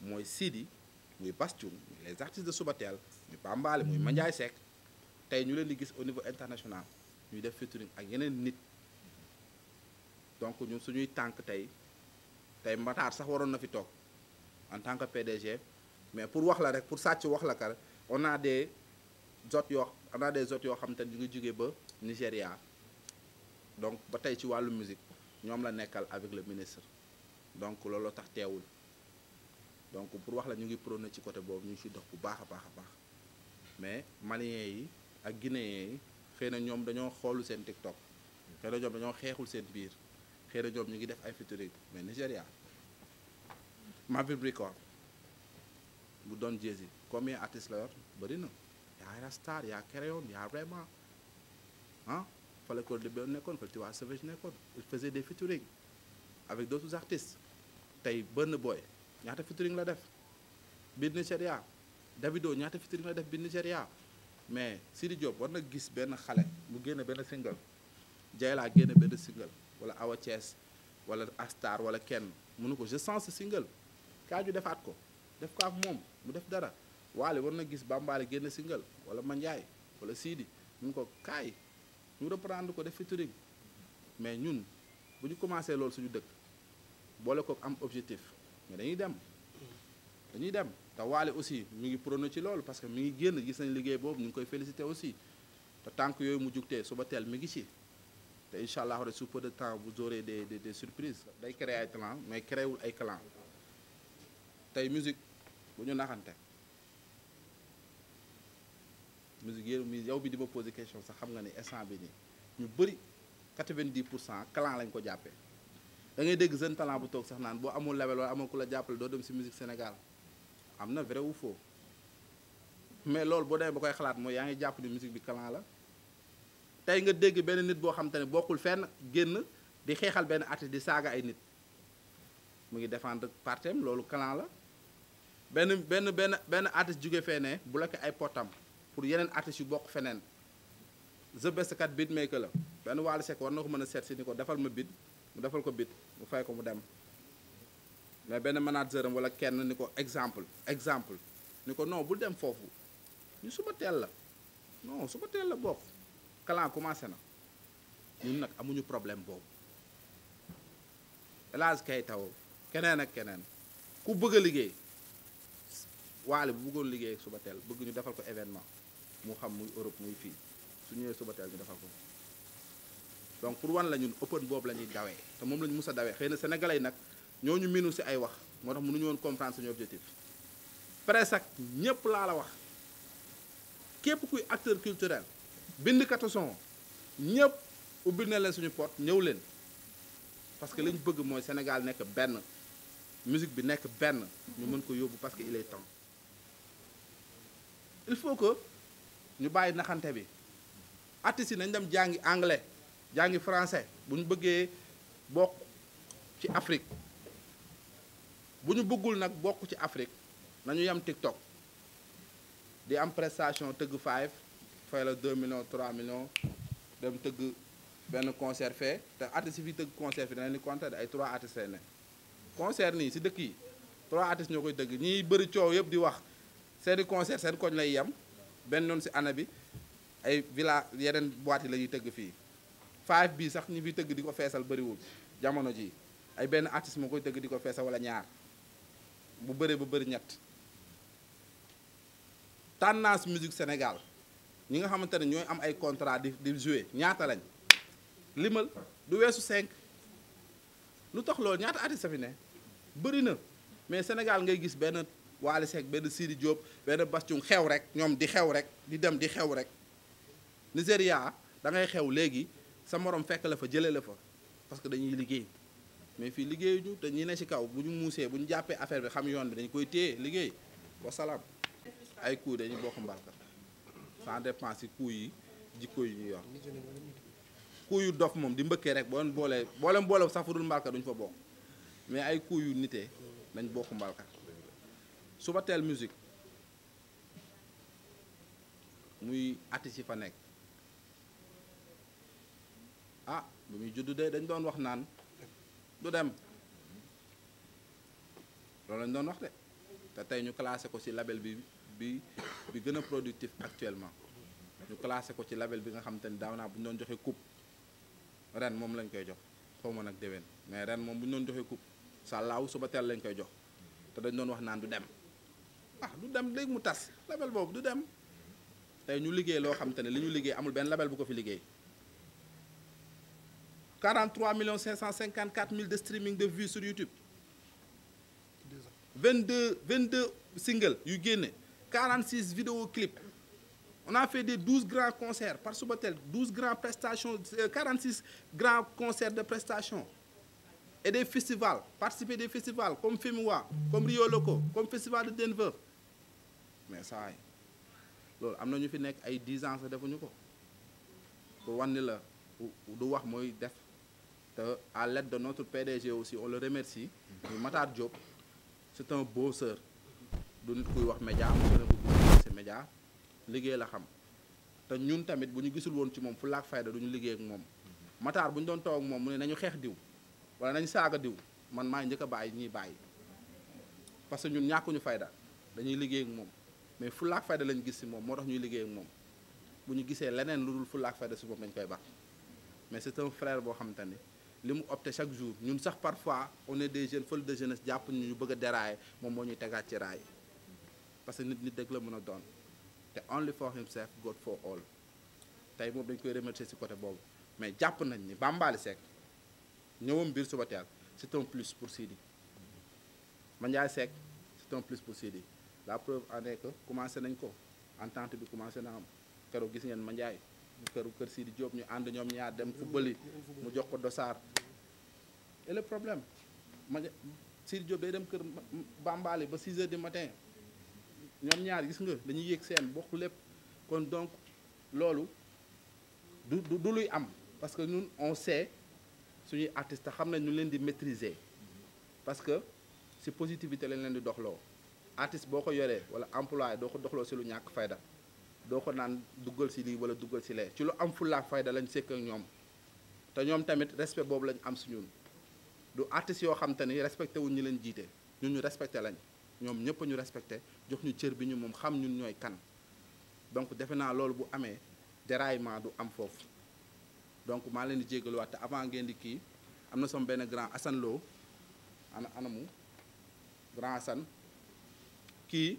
mooy Sidi muy Bass Thioung muy les artistes de Subatel muy Bambaale muy Mandiaye Seck tey ñu leen di gis au niveau international ñuy def featuring ak yeneen nit donc ñun suñuy tànk tey Matar sax waroon na fi toog en tant que PDG mais pour wax la rek pour sàcc wax la ka on a des hôtes yoo xam te ne ñu ngi jógee ba Nigéria donc ba tey ci wàllu musique ñoom la nekkal avec le ministre donc looloo tax teewul donc pour wax la ñu ngi prôné ci côté boobu ñu ngi ciy dox bu baax a baax a baax mais maliens yi ak guinéens yi xëy na ñoom dañoo xoolu seen TikTok xëy na ñoom dañoo xeexul seen biir xëy na ñoom ñu ngi def ay featuring mais Nigéria Maverick Record bu doon Jay-Z combien artistes la yor bëri na yaa Rasta yaa Kéréon yaa Rema ah fa la Cole de Béon nekkoon fa Tiwa Savage nekkoon il faisait des featuring avec d'autres artistes tey Burna Boy ñaata featuring la def biir Nigéria Davido ñaata featuring la def biir Nigéria mais Sidi Diop war na gis benn xale mu génne benn single Jayla génne benn single wala Awa Thiès wala Astar wala kenn mënu ko je sens ce single kaa ju defaat ko def ko ak moom mu def dara Wally war na gis Bambaale génne single wala Mandiaye wala Sidi mun ko kaay ñu reprendre ko def featuring mais ñun bu ñu commencé loolu suñu dëkk boole ko am objectif mais dañuy dem te Wally aussi mi ngi prôné ci loolu parce que mi ngi génn gis nañ liggéey boobu ñu ngi koy félicité aussi te tànk yooyu mu jugtee Subatel mi ngi ci te incha allah sous peu de temps vous aurez des surprises day créer ay talent mais créewul ay clan tey musique bu ñu naxante musique yéen mi yow bi di ma posé question sax xam nga ni instant bi nii ñu bëri 90% clan lañ ko jàppee da ngay dégg jeune talent bu toog sax naan boo amul label wala amoo ku la jàppale doo dem si musique Sénégal am na vrai ou faux mais loolu boo demee ba koy xalaat mooy yaa ngi jàpp ni musique bi clan la tey nga dégg benn nit boo xam te ne bokkul fenn génn di xeexal benn artiste di saaga ay nit mu ngi défendre partem loolu clan la benn artiste jóge fee ne bloqué ay potam pour yeneen artistes yu bokk feneen the best kat beatmaker la benn Wally Seck war na ko mën a seet si ni ko defal ma beat mu defal ko beat mu fay ko mu dem mais benn manager am wala kenn ni ko exemple ni ko non bul dem foofu ñu Subatel la non Subatel la bokk clan commencé na ñun nag amuñu problème boobu El Hadj Keita keneen ak keneen ku bëgg a liggéey Wally bu bëggoon liggéey ak Subatel bëgg ñu defal ko événement mu xam muy Europe muy fii su ñëwee Subatel ñu defal ko donc pour wan la ñun open boobu la ñuy dawee te moom la ñu mus a dawee xëy na sénégalais yi nag ñoo ñu miinu si ay wax moo tax mënuñu woon comprendre suñu objectif presque ak ñëpp laa la wax képp kuy acteur culturel bindkatu son ñëpp ubbil na leen suñu porte ñëw leen parce que li ñu bëgg mooy Sénégal nekk benn musique bi nekk benn ñu mën ko yóbbu parce que il est temps il faut que ñu bàyyi naxante bi artistes yi nañ dem jàngi anglais jàngi français bu ñu bëggee bokk ci Afrique bu ñu bëggul nag bokk ci Afrique nañu yam TikTok di am prestation tëgg 5 fay la 2 millions 3 millions dem tëgg benn concert fee te artistes yi fi tëgg concert fi danañ ni compter ay 3 artistes lay ne concert nii si dëkk yi 3 artistes ñoo koy tëgg ñiy bëri coow yëpp di wax seeni concert seen koñ lay yem benn noonu si année bi ay villa yeneen boîte yi la ñuy tëgg fii 5 bii sax ñi fi tëgg di ko feesal bëriwul jamono ji ay benn artiste moo koy tëgg di ko feesal wala ñaar bu bëree ba bëri ñett tendance musique Sénégal ñi nga xamante ne ñooy am ay contrat di jouer ñaata lañ limal du weesu 5 lu tax loolu ñaata artiste fi ne bëri na mais Sénégal ngay gis benn Wally Seck benn Sidi Diop benn Bass Thioung xew rek ñoom di xew rek di dem di xew rek Nigéria da ngay xew léegi sa morom fekk la fa jëlee la fa parce que dañuy liggéey mais fii liggéeyuñu te ñi ne ci kaw bu ñu muusee bu ñu jàppee affaire bi xam yoon bi dañ koy téye liggéey wasalaam. ay coups dañuy bokk mbalka ça dépend ci coups yi jikko yi ñu yor coups yu dof moom di mbëkkee rek boo leen boole sax fu dul mbalka duñ fa bokk mais ay coups yu nitee dañ bokk mbalka Subatel musique muy artiste yi fa nekk ah bu muy juddu de dañ doon wax naan du dem loolu lañ doon wax de te tey ñu classé ko ci label bi gën a productif actuellement ñu classé ko ci label bi nga xam te ni daaw naa bu ñu doon joxe coupe ren moom lañ koy jox xaw ma nag déwén mais ren moom bu ñu doon joxe coupe sàllaaw suba teel lañ koy jox te dañ doon wax naan du dem du dem léegi mu tas label boobu du dem tey ñu liggéey loo xam te ne li ñu liggéey amul benn label bu ko fi liggéey 43 554 000 de streaming de vues sur YouTube 22 singles yu génne 46 vidéoclips on a fait des 12 grands concerts par Subatel 12 grandes prestations 46 grands concerts de prestations et des festivals participer des festivals comme FEMUA comme Rio Loco comme festival de Denver mais saa yi loolu am na ñu fi nekk ay 10 ans sax defuñu ko pour wan ni la du wax mooy def te à l'aide de notre PDG aussi on le remercie muy Matar Diop c'est un bosseur du nit kuy wax média mu gën a ko ci média liggéey la xam te ñun tamit bu ñu gisul woon ci moom fu laak fayda du ñu liggéey ak moom Matar bu ñu doon toog ak moom mu ne nañu xeex diw wala nañu saaga diw man maa njëkk a bàyyi ñuy bàyyi parce que ñun ñàkkuñu fayda dañuy liggéey ak moom mais fu laak fayda lañu gis ci moom moo tax ñuy liggéey ak moom bu ñu gisee leneen lu dul fu laak fayda ci moom dañ koy baax mais c'est un frère boo xamante ni li mu opté chaque jour ñun sax parfois on est des jeunes fële de jeunesse jàpp ñu bëgg a dérailler moom moo ñuy tegaat ci raay parce que nit dëgg la mën a doon te only for himself God for all tey moom dañ koy remercier ci côté boobu mais jàpp nañ ni Bambaly Seck ñëwam biir Subatel c'est un plus pour Sidy Mandiaye Seck c'est un plus pour Sidy la preuve en est que commencé nañ ko entente bi commencé na am keroog gis ngeen Mandiaye kër Sidy Diop ñu ànd ñoom ñaar dem football mu jox ko dossard et le problème Sidy Diop day dem kër Bambaly ba 6 heures du matin ñoom ñaar gis nga dañuy yéeg seen bokk lépp kon donc loolu du luy am parce que ñun on sait suñuy artiste xam nañ ñu leen di maîtriser parce que ci positivité lañ leen di doxloo artiste boo ko yoree wala employé doo ko doxloo ci lu ñàkk fayda doo ko naan duggal ci lii wala duggal ci lee ci lu am fullaak fayda lañ sekk ak ñoom te ñoom tamit respect boobu lañ am ci ñun du artistes yoo xam te ni respecté wuñ ñu leen jiite ñun ñu respecté lañ ñoom ñëpp ñu respecté jox ñu cër bi ñu moom xam ñun ñooy kan donc defe naa loolu bu amee déraillement du am foofu donc maa leen di jégaluwaat te avant ngeen di kii am na sama benn grand Assane Lo anamu grand Assane kii